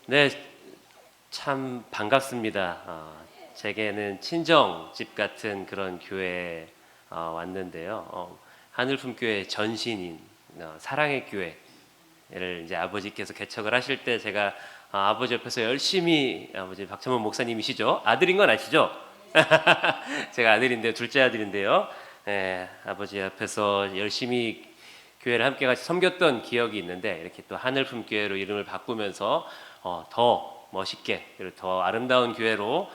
네, 참 반갑습니다. 제게는 친정집 같은 그런 교회에 왔는데요. 하늘품교회 전신인 사랑의 교회를 이제 아버지께서 개척을 하실 때 제가 아버지 옆에서 열심히, 아버지 박찬문 목사님이시죠? 아들인 건 아시죠? 제가 아들인데요, 둘째 아들인데요. 아버지 앞에서 열심히 교회를 함께 같이 섬겼던 기억이 있는데, 이렇게 또 하늘품교회로 이름을 바꾸면서 더 멋있게 그리고 더 아름다운 교회로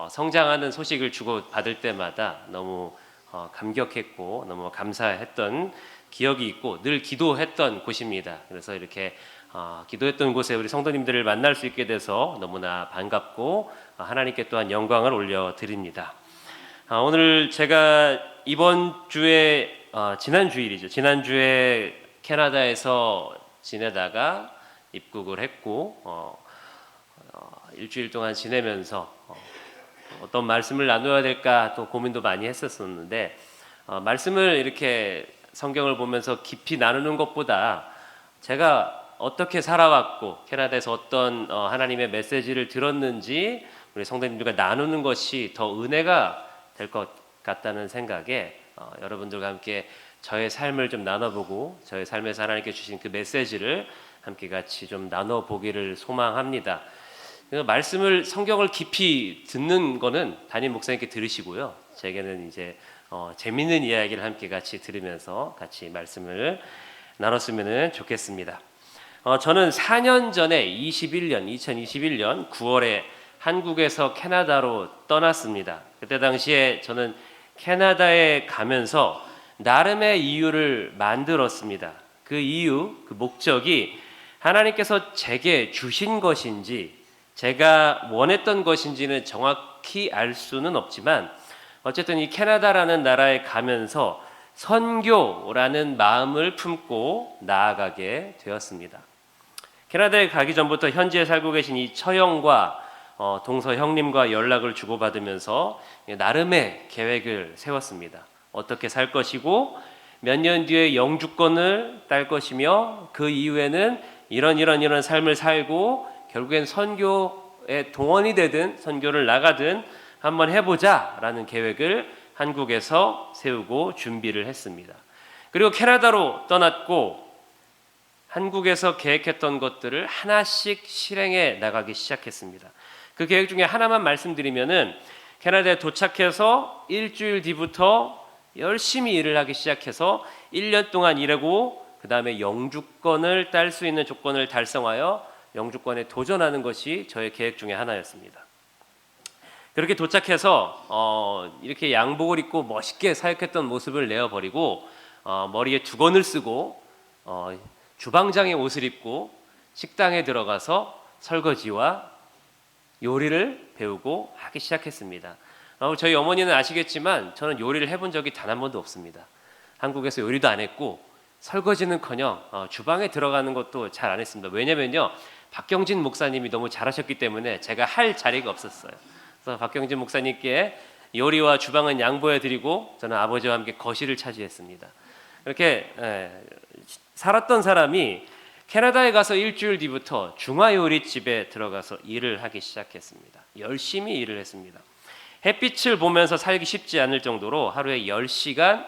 성장하는 소식을 주고 받을 때마다 너무 감격했고 너무 감사했던 기억이 있고 늘 기도했던 곳입니다. 그래서 이렇게 기도했던 곳에 우리 성도님들을 만날 수 있게 돼서 너무나 반갑고 하나님께 또한 영광을 올려드립니다. 오늘 제가 이번 주에 지난 주일이죠. 지난주에 캐나다에서 지내다가 입국을 했고 일주일 동안 지내면서 어떤 말씀을 나눠야 될까 또 고민도 많이 했었었는데 말씀을 이렇게 성경을 보면서 깊이 나누는 것보다 제가 어떻게 살아왔고 캐나다에서 어떤 하나님의 메시지를 들었는지 우리 성도님들과 나누는 것이 더 은혜가 될 것 같다는 생각에 여러분들과 함께 저의 삶을 좀 나눠보고 저의 삶에서 하나님께 주신 그 메시지를 함께 같이 좀 나눠보기를 소망합니다. 말씀을 성경을 깊이 듣는 거는 담임 목사님께 들으시고요. 제게는 이제 재밌는 이야기를 함께 같이 들으면서 같이 말씀을 나눴으면 좋겠습니다. 저는 4년 전에 2021년 9월에 한국에서 캐나다로 떠났습니다. 그때 당시에 저는 캐나다에 가면서 나름의 이유를 만들었습니다. 그 이유, 그 목적이 하나님께서 제게 주신 것인지 제가 원했던 것인지는 정확히 알 수는 없지만 어쨌든 이 캐나다라는 나라에 가면서 선교라는 마음을 품고 나아가게 되었습니다. 캐나다에 가기 전부터 현지에 살고 계신 이 처형과 동서 형님과 연락을 주고받으면서 나름의 계획을 세웠습니다. 어떻게 살 것이고 몇 년 뒤에 영주권을 딸 것이며 그 이후에는 이런 삶을 살고 결국엔 선교에 동원이 되든 선교를 나가든 한번 해보자라는 계획을 한국에서 세우고 준비를 했습니다. 그리고 캐나다로 떠났고 한국에서 계획했던 것들을 하나씩 실행해 나가기 시작했습니다. 그 계획 중에 하나만 말씀드리면은 캐나다에 도착해서 일주일 뒤부터 열심히 일을 하기 시작해서 1년 동안 일하고 그 다음에 영주권을 딸 수 있는 조건을 달성하여 영주권에 도전하는 것이 저의 계획 중에 하나였습니다. 그렇게 도착해서 이렇게 양복을 입고 멋있게 사역했던 모습을 내어버리고 머리에 두건을 쓰고 주방장의 옷을 입고 식당에 들어가서 설거지와 요리를 배우고 하기 시작했습니다. 저희 어머니는 아시겠지만 저는 요리를 해본 적이 단 한 번도 없습니다. 한국에서 요리도 안 했고 설거지는커녕 주방에 들어가는 것도 잘 안 했습니다. 왜냐면요, 박경진 목사님이 너무 잘하셨기 때문에 제가 할 자리가 없었어요. 그래서 박경진 목사님께 요리와 주방은 양보해 드리고 저는 아버지와 함께 거실을 차지했습니다. 이렇게 살았던 사람이 캐나다에 가서 일주일 뒤부터 중화요리집에 들어가서 일을 하기 시작했습니다. 열심히 일을 했습니다. 햇빛을 보면서 살기 쉽지 않을 정도로 하루에 10시간,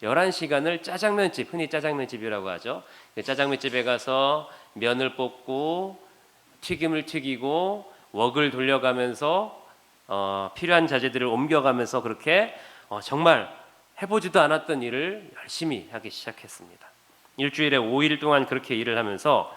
11시간을 짜장면집, 흔히 짜장면집이라고 하죠. 짜장면집에 가서 면을 볶고 튀김을 튀기고 웍을 돌려가면서 필요한 자재들을 옮겨가면서 그렇게 정말 해보지도 않았던 일을 열심히 하기 시작했습니다. 일주일에 5일 동안 그렇게 일을 하면서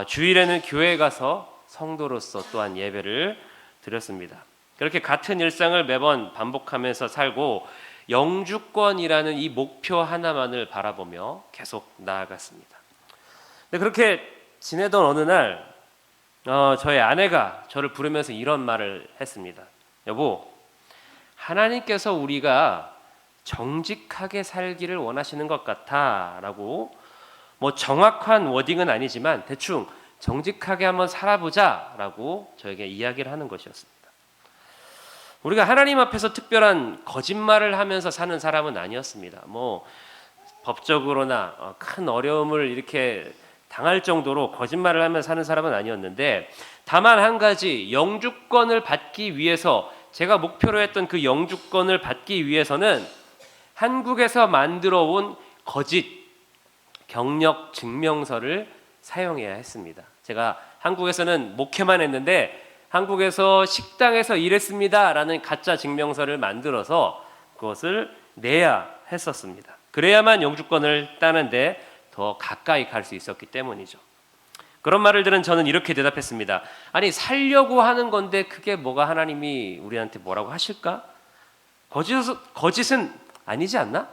주일에는 교회에 가서 성도로서 또한 예배를 드렸습니다. 그렇게 같은 일상을 매번 반복하면서 살고 영주권이라는 이 목표 하나만을 바라보며 계속 나아갔습니다. 근데 그렇게 지내던 어느 날 저의 아내가 저를 부르면서 이런 말을 했습니다. 여보, 하나님께서 우리가 정직하게 살기를 원하시는 것 같아 라고 정확한 워딩은 아니지만 대충 정직하게 한번 살아보자 라고 저에게 이야기를 하는 것이었습니다. 우리가 하나님 앞에서 특별한 거짓말을 하면서 사는 사람은 아니었습니다. 법적으로나 큰 어려움을 이렇게 당할 정도로 거짓말을 하면서 사는 사람은 아니었는데, 다만 한 가지, 영주권을 받기 위해서, 제가 목표로 했던 그 영주권을 받기 위해서는 한국에서 만들어 온 거짓 경력 증명서를 사용해야 했습니다. 제가 한국에서는 목회만 했는데 한국에서 식당에서 일했습니다 라는 가짜 증명서를 만들어서 그것을 내야 했었습니다. 그래야만 영주권을 따는데 더 가까이 갈 수 있었기 때문이죠. 그런 말을 들은 저는 이렇게 대답했습니다. 아니, 살려고 하는 건데 그게 뭐가 하나님이 우리한테 뭐라고 하실까? 거짓은 아니지 않나?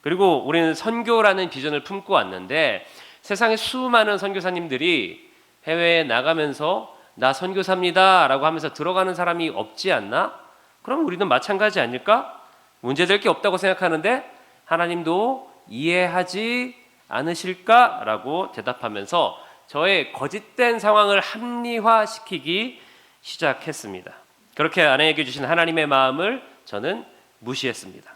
그리고 우리는 선교라는 비전을 품고 왔는데 세상에 수많은 선교사님들이 해외에 나가면서 나 선교사입니다 라고 하면서 들어가는 사람이 없지 않나? 그럼 우리는 마찬가지 아닐까? 문제될 게 없다고 생각하는데 하나님도 이해하지 않으실까? 라고 대답하면서 저의 거짓된 상황을 합리화시키기 시작했습니다. 그렇게 아내에게 주신 하나님의 마음을 저는 무시했습니다.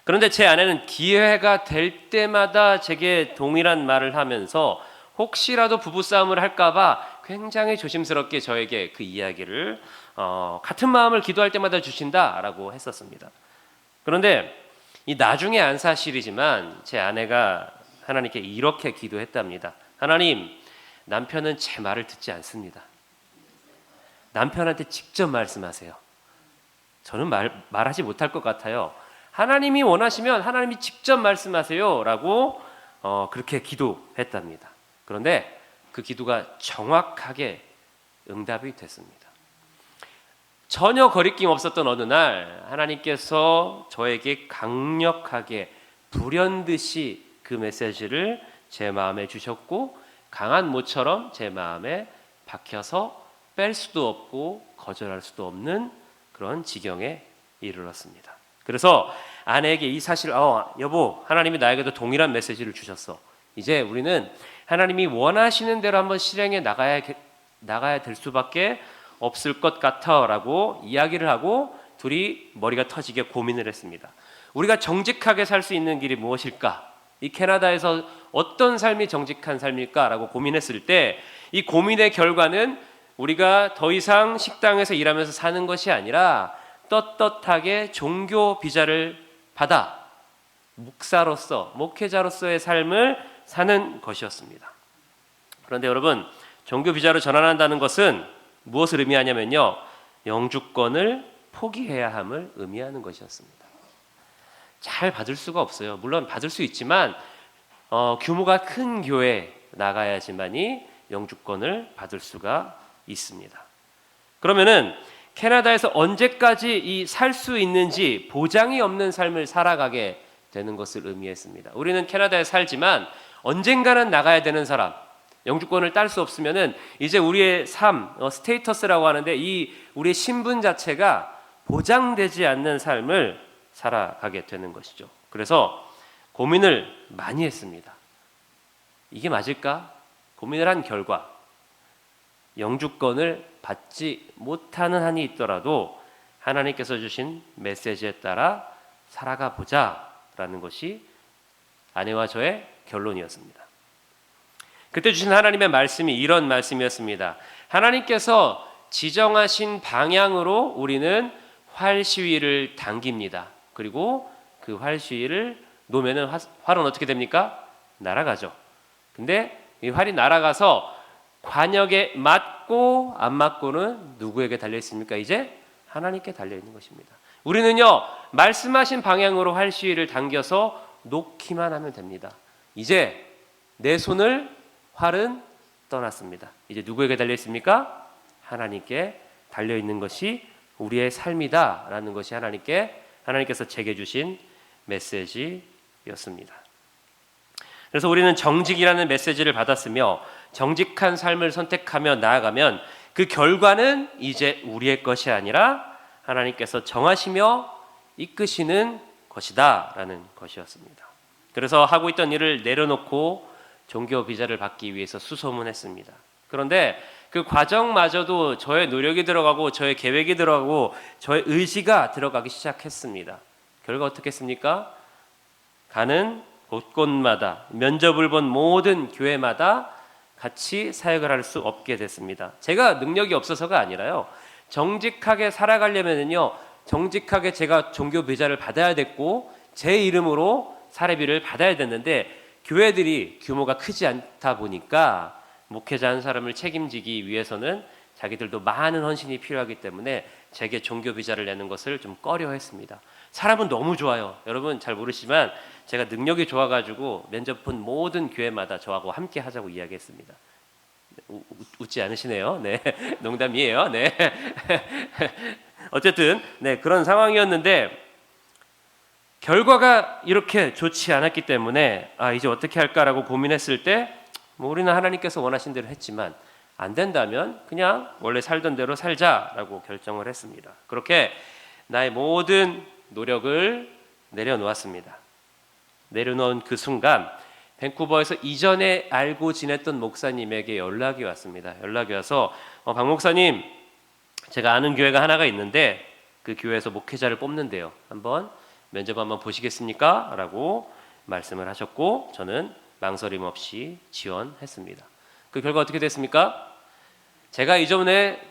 그런데 제 아내는 기회가 될 때마다 제게 동일한 말을 하면서 혹시라도 부부싸움을 할까봐 굉장히 조심스럽게 저에게 그 이야기를 같은 마음을 기도할 때마다 주신다라고 했었습니다. 그런데 이 나중에 안 사실이지만 제 아내가 하나님께 이렇게 기도했답니다. 하나님, 남편은 제 말을 듣지 않습니다. 남편한테 직접 말씀하세요. 저는 말하지 못할 것 같아요. 하나님이 원하시면 하나님이 직접 말씀하세요 라고 그렇게 기도했답니다. 그런데 그 기도가 정확하게 응답이 됐습니다. 전혀 거리낌 없었던 어느 날 하나님께서 저에게 강력하게 불현듯이 그 메시지를 제 마음에 주셨고 강한 모처럼 제 마음에 박혀서 뺄 수도 없고 거절할 수도 없는 그런 지경에 이르렀습니다. 그래서 아내에게 이 사실, 여보, 하나님이 나에게도 동일한 메시지를 주셨어. 이제 우리는 하나님이 원하시는 대로 한번 실행해 나가야 될 수밖에 없을 것 같아 라고 이야기를 하고 둘이 머리가 터지게 고민을 했습니다. 우리가 정직하게 살 수 있는 길이 무엇일까? 이 캐나다에서 어떤 삶이 정직한 삶일까? 라고 고민했을 때 이 고민의 결과는 우리가 더 이상 식당에서 일하면서 사는 것이 아니라 떳떳하게 종교 비자를 받아 목사로서, 목회자로서의 삶을 사는 것이었습니다. 그런데 여러분, 종교 비자로 전환한다는 것은 무엇을 의미하냐면요, 영주권을 포기해야 함을 의미하는 것이었습니다. 잘 받을 수가 없어요. 물론 받을 수 있지만 규모가 큰 교회에 나가야지만이 영주권을 받을 수가 있습니다. 그러면은 캐나다에서 언제까지 살 수 있는지 보장이 없는 삶을 살아가게 되는 것을 의미했습니다. 우리는 캐나다에 살지만 언젠가는 나가야 되는 사람, 영주권을 딸 수 없으면은 이제 우리의 삶, 스테이터스라고 하는데 이 우리의 신분 자체가 보장되지 않는 삶을 살아가게 되는 것이죠. 그래서 고민을 많이 했습니다. 이게 맞을까? 고민을 한 결과 영주권을 받지 못하는 한이 있더라도 하나님께서 주신 메시지에 따라 살아가 보자라는 것이 아내와 저의 결론이었습니다. 그때 주신 하나님의 말씀이 이런 말씀이었습니다. 하나님께서 지정하신 방향으로 우리는 활 시위를 당깁니다. 그리고 그 활 시위를 놓으면 활은 어떻게 됩니까? 날아가죠. 근데 이 활이 날아가서 관역에 맞고 안 맞고는 누구에게 달려 있습니까? 이제 하나님께 달려 있는 것입니다. 우리는요, 말씀하신 방향으로 활 시위를 당겨서 놓기만 하면 됩니다. 이제 내 손을 활은 떠났습니다. 이제 누구에게 달려 있습니까? 하나님께 달려 있는 것이 우리의 삶이다라는 것이 하나님께서 제게 주신 메시지였습니다. 그래서 우리는 정직이라는 메시지를 받았으며 정직한 삶을 선택하며 나아가면 그 결과는 이제 우리의 것이 아니라 하나님께서 정하시며 이끄시는 것이다 라는 것이었습니다. 그래서 하고 있던 일을 내려놓고 종교 비자를 받기 위해서 수소문했습니다. 그런데 그 과정마저도 저의 노력이 들어가고 저의 계획이 들어가고 저의 의지가 들어가기 시작했습니다. 결과 어떻게 했습니까? 가는 곳곳마다 면접을 본 모든 교회마다 같이 사역을 할 수 없게 됐습니다. 제가 능력이 없어서가 아니라요. 정직하게 살아가려면요, 정직하게 제가 종교 비자를 받아야 됐고 제 이름으로 사례비를 받아야 됐는데 교회들이 규모가 크지 않다 보니까 목회자 한 사람을 책임지기 위해서는 자기들도 많은 헌신이 필요하기 때문에 제게 종교 비자를 내는 것을 좀 꺼려했습니다. 사람은 너무 좋아요. 여러분 잘 모르시지만 제가 능력이 좋아가지고 면접 본 모든 교회마다 저하고 함께 하자고 이야기했습니다. 웃지 않으시네요. 네, 농담이에요. 네, 어쨌든 네 그런 상황이었는데 결과가 이렇게 좋지 않았기 때문에 이제 어떻게 할까라고 고민했을 때 우리는 하나님께서 원하신 대로 했지만 안 된다면 그냥 원래 살던 대로 살자라고 결정을 했습니다. 그렇게 나의 모든 노력을 내려놓았습니다. 내려놓은 그 순간 밴쿠버에서 이전에 알고 지냈던 목사님에게 연락이 왔습니다. 연락이 와서 박 목사님, 제가 아는 교회가 하나가 있는데 그 교회에서 목회자를 뽑는데요. 면접 한번 보시겠습니까? 라고 말씀을 하셨고 저는 망설임 없이 지원했습니다. 그 결과 어떻게 됐습니까? 제가 이전에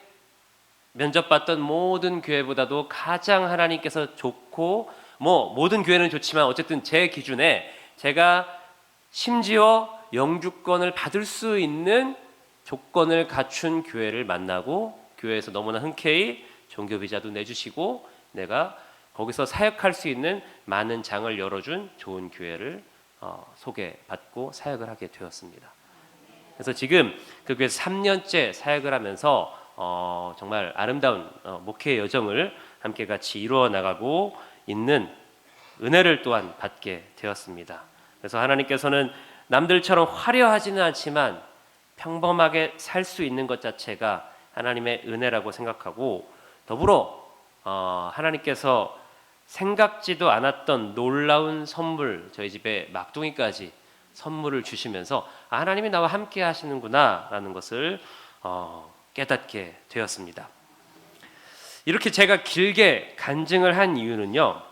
면접봤던 모든 교회보다도 가장 하나님께서 좋고 모든 교회는 좋지만 어쨌든 제 기준에 제가 심지어 영주권을 받을 수 있는 조건을 갖춘 교회를 만나고 교회에서 너무나 흔쾌히 종교 비자도 내주시고 내가 거기서 사역할 수 있는 많은 장을 열어준 좋은 교회를 소개받고 사역을 하게 되었습니다. 그래서 지금 그 교회에서 3년째 사역을 하면서 정말 아름다운 목회의 여정을 함께 같이 이루어 나가고 있는 은혜를 또한 받게 되었습니다. 그래서 하나님께서는 남들처럼 화려하지는 않지만 평범하게 살 수 있는 것 자체가 하나님의 은혜라고 생각하고 더불어 하나님께서 생각지도 않았던 놀라운 선물, 저희 집에 막둥이까지 선물을 주시면서 하나님이 나와 함께 하시는구나 라는 것을 깨닫게 되었습니다. 이렇게 제가 길게 간증을 한 이유는요,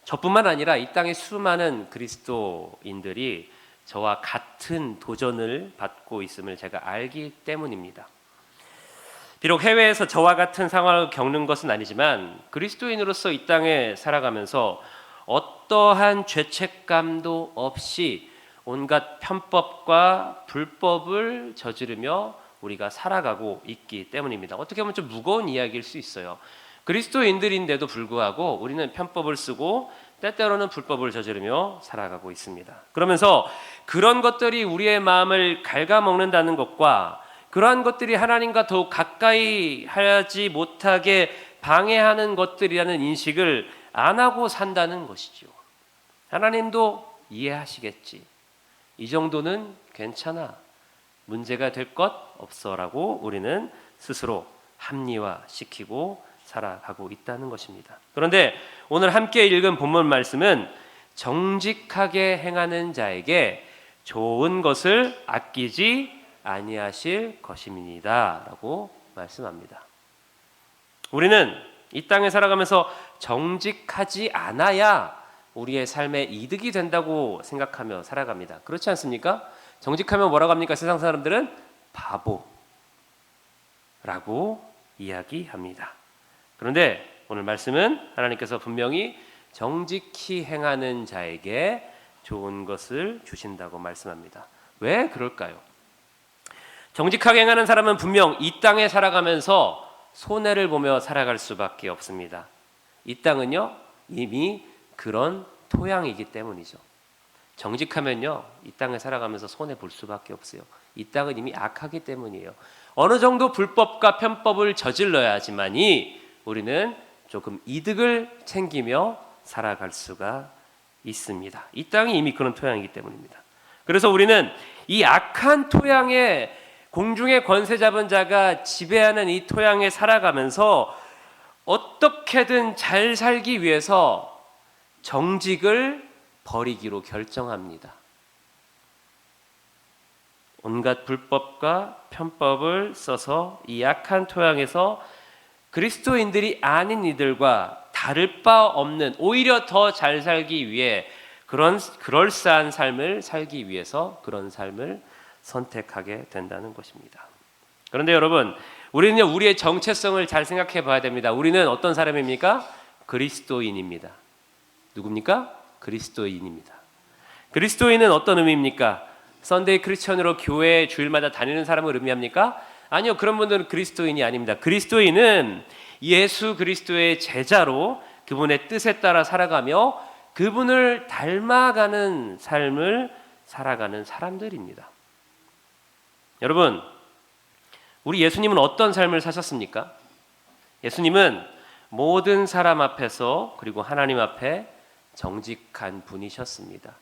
저뿐만 아니라 이 땅의 수많은 그리스도인들이 저와 같은 도전을 받고 있음을 제가 알기 때문입니다. 비록 해외에서 저와 같은 상황을 겪는 것은 아니지만 그리스도인으로서 이 땅에 살아가면서 어떠한 죄책감도 없이 온갖 편법과 불법을 저지르며 우리가 살아가고 있기 때문입니다. 어떻게 보면 좀 무거운 이야기일 수 있어요. 그리스도인들인데도 불구하고 우리는 편법을 쓰고 때때로는 불법을 저지르며 살아가고 있습니다. 그러면서 그런 것들이 우리의 마음을 갉아먹는다는 것과 그러한 것들이 하나님과 더욱 가까이 하지 못하게 방해하는 것들이라는 인식을 안 하고 산다는 것이죠. 하나님도 이해하시겠지. 이 정도는 괜찮아. 문제가 될 것 없어라고 우리는 스스로 합리화시키고 살아가고 있다는 것입니다. 그런데 오늘 함께 읽은 본문 말씀은 정직하게 행하는 자에게 좋은 것을 아끼지 아니하실 것입니다 라고 말씀합니다. 우리는 이 땅에 살아가면서 정직하지 않아야 우리의 삶에 이득이 된다고 생각하며 살아갑니다. 그렇지 않습니까? 정직하면 뭐라고 합니까? 세상 사람들은 바보라고 이야기합니다. 그런데 오늘 말씀은 하나님께서 분명히 정직히 행하는 자에게 좋은 것을 주신다고 말씀합니다. 왜 그럴까요? 정직하게 행하는 사람은 분명 이 땅에 살아가면서 손해를 보며 살아갈 수밖에 없습니다. 이 땅은요 이미 그런 토양이기 때문이죠. 정직하면요 이 땅에 살아가면서 손해 볼 수밖에 없어요. 이 땅은 이미 악하기 때문이에요. 어느 정도 불법과 편법을 저질러야지만이 우리는 조금 이득을 챙기며 살아갈 수가 있습니다. 이 땅이 이미 그런 토양이기 때문입니다. 그래서 우리는 이 악한 토양에 공중의 권세 잡은 자가 지배하는 이 토양에 살아가면서 어떻게든 잘 살기 위해서 정직을 버리기로 결정합니다. 온갖 불법과 편법을 써서 이 악한 토양에서 그리스도인들이 아닌 이들과 다를 바 없는 오히려 더 잘 살기 위해 그런 그럴싸한 삶을 살기 위해서 그런 삶을 선택하게 된다는 것입니다. 그런데 여러분, 우리는요, 우리의 정체성을 잘 생각해 봐야 됩니다. 우리는 어떤 사람입니까? 그리스도인입니다. 누굽니까? 그리스도인입니다. 그리스도인은 어떤 의미입니까? 선데이 크리스천으로 교회 주일마다 다니는 사람을 의미합니까? 아니요, 그런 분들은 그리스도인이 아닙니다. 그리스도인은 예수 그리스도의 제자로 그분의 뜻에 따라 살아가며 그분을 닮아가는 삶을 살아가는 사람들입니다. 여러분, 우리 예수님은 어떤 삶을 사셨습니까? 예수님은 모든 사람 앞에서 그리고 하나님 앞에 정직한 분이셨습니다.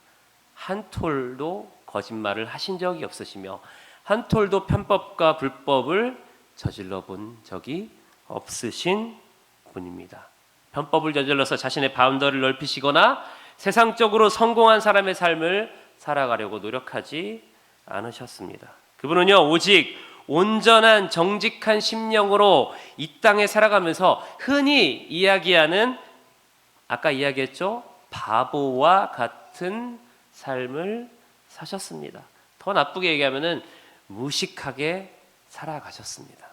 한 톨도 거짓말을 하신 적이 없으시며 한 톨도 편법과 불법을 저질러 본 적이 없으신 분입니다. 편법을 저질러서 자신의 바운더리를 넓히시거나 세상적으로 성공한 사람의 삶을 살아가려고 노력하지 않으셨습니다. 그분은요, 오직 온전한 정직한 심령으로 이 땅에 살아가면서 흔히 이야기하는, 아까 이야기했죠, 바보와 같은 삶을 사셨습니다. 더 나쁘게 얘기하면은 무식하게 살아가셨습니다.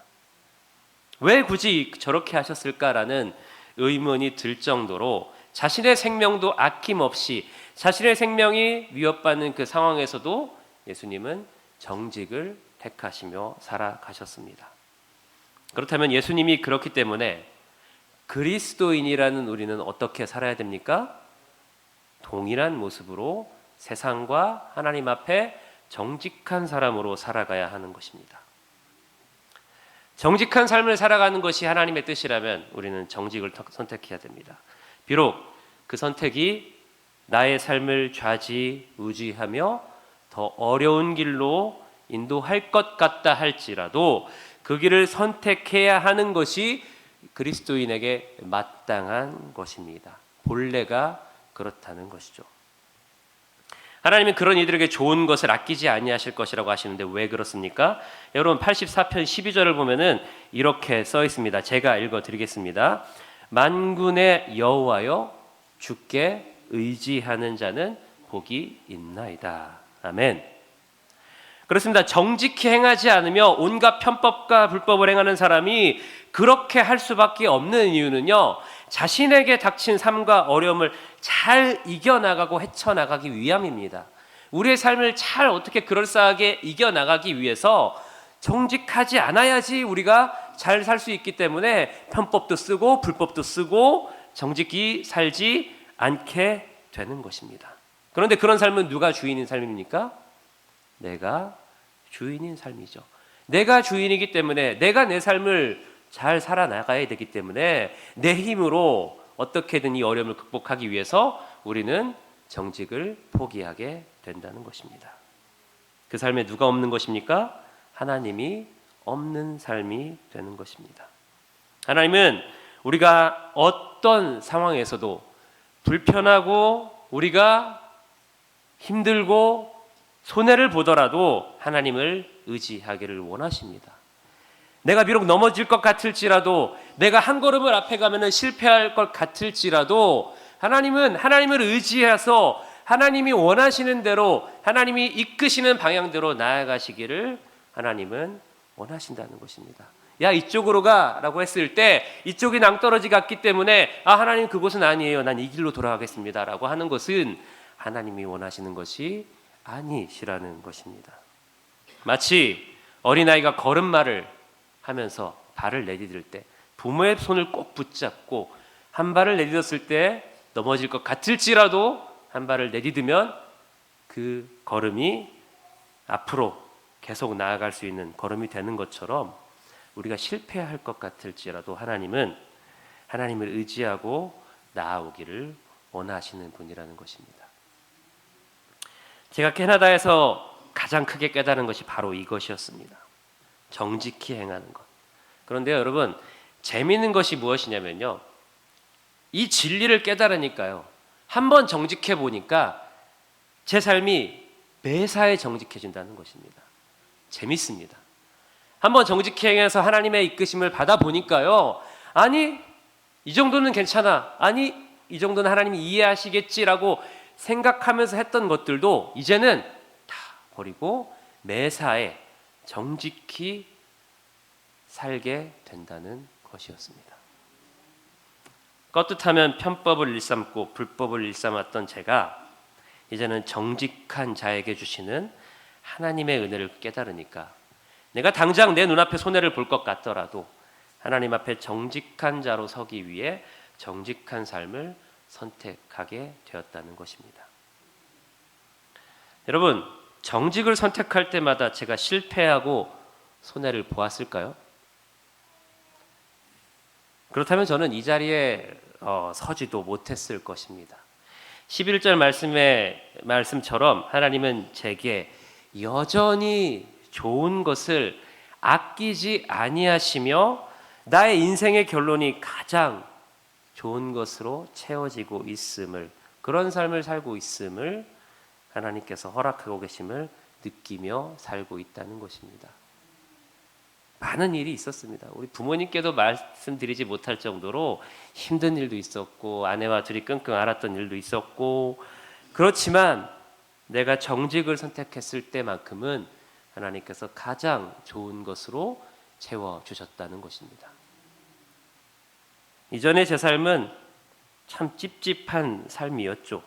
왜 굳이 저렇게 하셨을까라는 의문이 들 정도로 자신의 생명도 아낌없이, 자신의 생명이 위협받는 그 상황에서도 예수님은 정직을 택하시며 살아가셨습니다. 그렇다면 예수님이 그렇기 때문에 그리스도인이라는 우리는 어떻게 살아야 됩니까? 동일한 모습으로 세상과 하나님 앞에 정직한 사람으로 살아가야 하는 것입니다. 정직한 삶을 살아가는 것이 하나님의 뜻이라면 우리는 정직을 선택해야 됩니다. 비록 그 선택이 나의 삶을 좌지우지하며 더 어려운 길로 인도할 것 같다 할지라도 그 길을 선택해야 하는 것이 그리스도인에게 마땅한 것입니다. 본래가 그렇다는 것이죠. 하나님은 그런 이들에게 좋은 것을 아끼지 아니하실 것이라고 하시는데 왜 그렇습니까? 여러분 84편 12절을 보면은 이렇게 써 있습니다. 제가 읽어드리겠습니다. 만군의 여호와여 주께 의지하는 자는 복이 있나이다. 아멘. 그렇습니다. 정직히 행하지 않으며 온갖 편법과 불법을 행하는 사람이 그렇게 할 수밖에 없는 이유는요, 자신에게 닥친 삶과 어려움을 잘 이겨나가고 헤쳐나가기 위함입니다. 우리의 삶을 잘 어떻게 그럴싸하게 이겨나가기 위해서 정직하지 않아야지 우리가 잘 살 수 있기 때문에 편법도 쓰고 불법도 쓰고 정직히 살지 않게 되는 것입니다. 그런데 그런 삶은 누가 주인인 삶입니까? 내가 주인인 삶이죠. 내가 주인이기 때문에 내가 내 삶을 잘 살아나가야 되기 때문에 내 힘으로 어떻게든 이 어려움을 극복하기 위해서 우리는 정직을 포기하게 된다는 것입니다. 그 삶에 누가 없는 것입니까? 하나님이 없는 삶이 되는 것입니다. 하나님은 우리가 어떤 상황에서도 불편하고 우리가 힘들고 손해를 보더라도 하나님을 의지하기를 원하십니다. 내가 비록 넘어질 것 같을지라도, 내가 한 걸음을 앞에 가면 실패할 것 같을지라도 하나님은 하나님을 의지해서 하나님이 원하시는 대로, 하나님이 이끄시는 방향대로 나아가시기를 하나님은 원하신다는 것입니다. 야, 이쪽으로 가라고 했을 때 이쪽이 낭떠러지 같기 때문에 하나님 그곳은 아니에요, 난 이 길로 돌아가겠습니다 라고 하는 것은 하나님이 원하시는 것이 아니시라는 것입니다. 마치 어린아이가 걸음마를 하면서 발을 내디딜 때 부모의 손을 꼭 붙잡고 한 발을 내딛었을 때 넘어질 것 같을지라도 한 발을 내딛으면 그 걸음이 앞으로 계속 나아갈 수 있는 걸음이 되는 것처럼 우리가 실패할 것 같을지라도 하나님은 하나님을 의지하고 나아오기를 원하시는 분이라는 것입니다. 제가 캐나다에서 가장 크게 깨달은 것이 바로 이것이었습니다. 정직히 행하는 것. 그런데 여러분, 재미있는 것이 무엇이냐면요, 이 진리를 깨달으니까요, 한번 정직해 보니까 제 삶이 매사에 정직해진다는 것입니다. 재밌습니다. 한번 정직히 행해서 하나님의 이끄심을 받아보니까요, 아니 이 정도는 괜찮아, 아니 이 정도는 하나님이 이해하시겠지라고 생각하면서 했던 것들도 이제는 다 버리고 매사에 정직히 살게 된다는 것이었습니다. 껐듯하면 편법을 일삼고 불법을 일삼았던 제가 이제는 정직한 자에게 주시는 하나님의 은혜를 깨달으니까 내가 당장 내 눈앞에 손해를 볼 것 같더라도 하나님 앞에 정직한 자로 서기 위해 정직한 삶을 선택하게 되었다는 것입니다. 여러분, 정직을 선택할 때마다 제가 실패하고 손해를 보았을까요? 그렇다면 저는 이 자리에 서지도 못했을 것입니다. 11절 말씀처럼 하나님은 제게 여전히 좋은 것을 아끼지 아니하시며 나의 인생의 결론이 가장 좋은 것으로 채워지고 있음을, 그런 삶을 살고 있음을 하나님께서 허락하고 계심을 느끼며 살고 있다는 것입니다. 많은 일이 있었습니다. 우리 부모님께도 말씀드리지 못할 정도로 힘든 일도 있었고 아내와 둘이 끙끙 앓았던 일도 있었고, 그렇지만 내가 정직을 선택했을 때만큼은 하나님께서 가장 좋은 것으로 채워주셨다는 것입니다. 이전의 제 삶은 참 찝찝한 삶이었죠.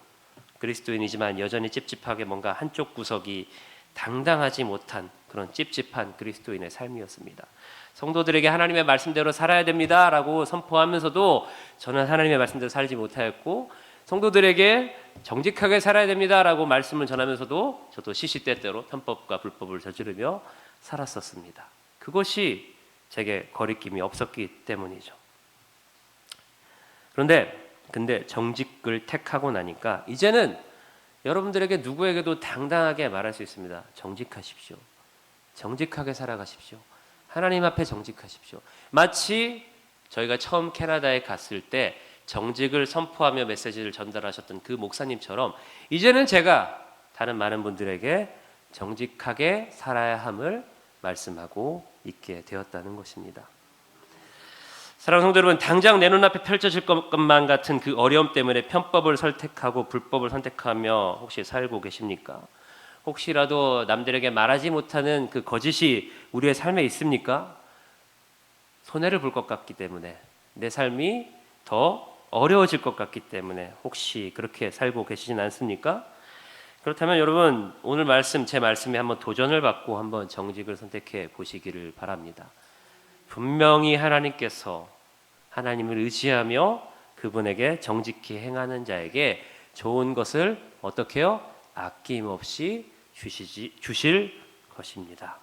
그리스도인이지만 여전히 찝찝하게 뭔가 한쪽 구석이 당당하지 못한 그런 찝찝한 그리스도인의 삶이었습니다. 성도들에게 하나님의 말씀대로 살아야 됩니다라고 선포하면서도 저는 하나님의 말씀대로 살지 못하였고, 성도들에게 정직하게 살아야 됩니다라고 말씀을 전하면서도 저도 시시때때로 편법과 불법을 저지르며 살았었습니다. 그것이 제게 거리낌이 없었기 때문이죠. 근데 정직을 택하고 나니까 이제는 여러분들에게 누구에게도 당당하게 말할 수 있습니다. 정직하십시오. 정직하게 살아가십시오. 하나님 앞에 정직하십시오. 마치 저희가 처음 캐나다에 갔을 때 정직을 선포하며 메시지를 전달하셨던 그 목사님처럼 이제는 제가 다른 많은 분들에게 정직하게 살아야 함을 말씀하고 있게 되었다는 것입니다. 사랑하는 성도 여러분, 당장 내 눈앞에 펼쳐질 것만 같은 그 어려움 때문에 편법을 선택하고 불법을 선택하며 혹시 살고 계십니까? 혹시라도 남들에게 말하지 못하는 그 거짓이 우리의 삶에 있습니까? 손해를 볼 것 같기 때문에, 내 삶이 더 어려워질 것 같기 때문에 혹시 그렇게 살고 계시진 않습니까? 그렇다면 여러분, 오늘 제 말씀에 한번 도전을 받고 한번 정직을 선택해 보시기를 바랍니다. 분명히 하나님께서 하나님을 의지하며 그분에게 정직히 행하는 자에게 좋은 것을 어떻게 해요? 아낌없이 주실 것입니다.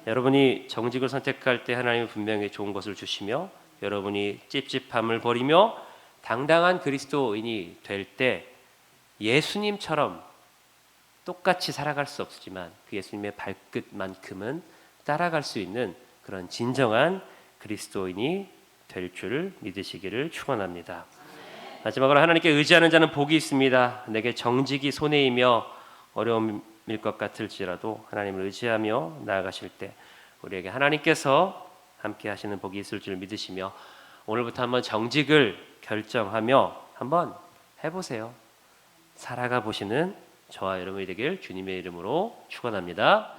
여러분이 정직을 선택할 때 하나님은 분명히 좋은 것을 주시며, 여러분이 찝찝함을 버리며 당당한 그리스도인이 될 때 예수님처럼 똑같이 살아갈 수 없지만 그 예수님의 발끝만큼은 따라갈 수 있는 그런 진정한 그리스도인이 될 줄 믿으시기를 축원합니다. 마지막으로 하나님께 의지하는 자는 복이 있습니다. 내게 정직이 손해이며 어려움일 것 같을지라도 하나님을 의지하며 나아가실 때 우리에게 하나님께서 함께 하시는 복이 있을 줄 믿으시며 오늘부터 한번 정직을 결정하며 한번 해보세요. 살아가 보시는 저와 여러분이 되길 주님의 이름으로 축원합니다.